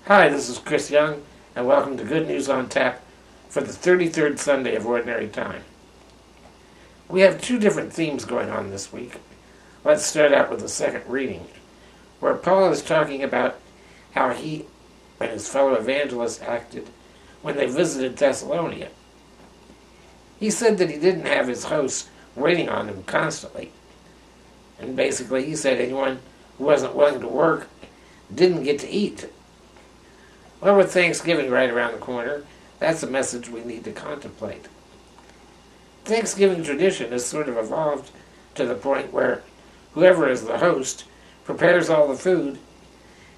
Hi, this is Chris Young, and welcome to Good News on Tap for the 33rd Sunday of Ordinary Time. We have two different themes going on this week. Let's start out with the second reading, where Paul is talking about how he and his fellow evangelists acted when they visited Thessalonica. He said that he didn't have his hosts waiting on him constantly. And basically he said anyone who wasn't willing to work didn't get to eat. Well, with Thanksgiving right around the corner, that's a message we need to contemplate. Thanksgiving tradition has sort of evolved to the point where whoever is the host prepares all the food,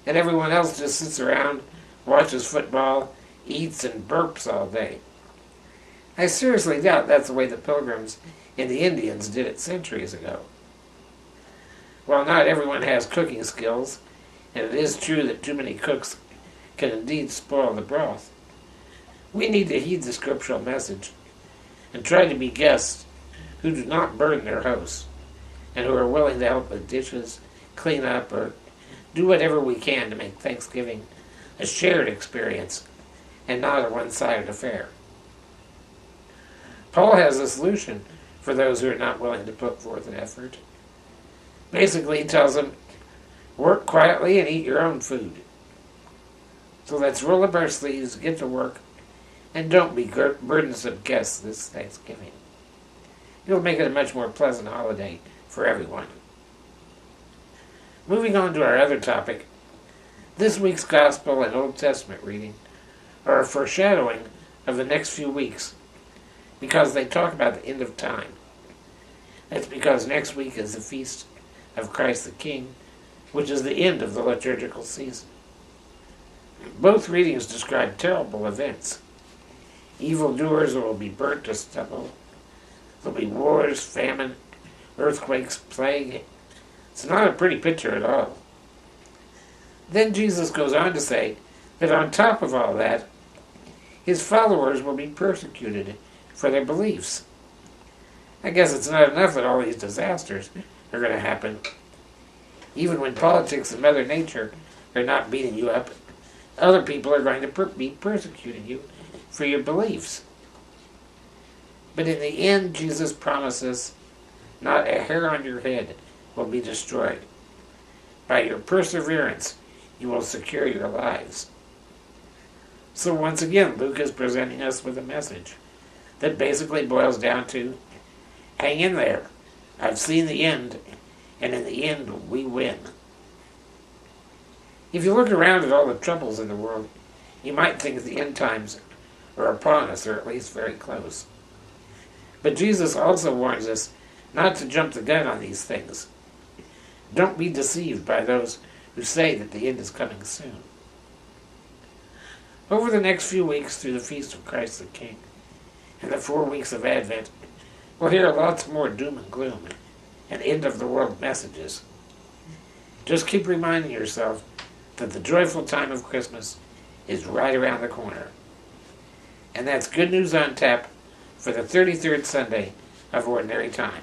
and everyone else just sits around, watches football, eats, and burps all day. I seriously doubt that's the way the Pilgrims and the Indians did it centuries ago. While not everyone has cooking skills, and it is true that too many cooks can indeed spoil the broth, we need to heed the scriptural message and try to be guests who do not burn their hosts and who are willing to help with dishes, clean up, or do whatever we can to make Thanksgiving a shared experience and not a one-sided affair. Paul has a solution for those who are not willing to put forth an effort. Basically, he tells them, work quietly and eat your own food. So let's roll up our sleeves, get to work, and don't be burdensome guests this Thanksgiving. It'll make it a much more pleasant holiday for everyone. Moving on to our other topic, this week's Gospel and Old Testament reading are a foreshadowing of the next few weeks because they talk about the end of time. That's because next week is the Feast of Christ the King, which is the end of the liturgical season. Both readings describe terrible events. Evildoers will be burnt to stubble. There'll be wars, famine, earthquakes, plague. It's not a pretty picture at all. Then Jesus goes on to say that on top of all that, his followers will be persecuted for their beliefs. I guess it's not enough that all these disasters are going to happen. Even when politics and Mother Nature are not beating you up, other people are going to be persecuting you for your beliefs. But in the end, Jesus promises not a hair on your head will be destroyed. By your perseverance, you will secure your lives. So once again, Luke is presenting us with a message that basically boils down to, hang in there. I've seen the end, and in the end, we win. If you look around at all the troubles in the world, you might think the end times are upon us, or at least very close. But Jesus also warns us not to jump the gun on these things. Don't be deceived by those who say that the end is coming soon. Over the next few weeks through the Feast of Christ the King and the 4 weeks of Advent, we'll hear lots more doom and gloom and end-of-the-world messages. Just keep reminding yourself that the joyful time of Christmas is right around the corner. And that's Good News on Tap for the 33rd Sunday of Ordinary Time.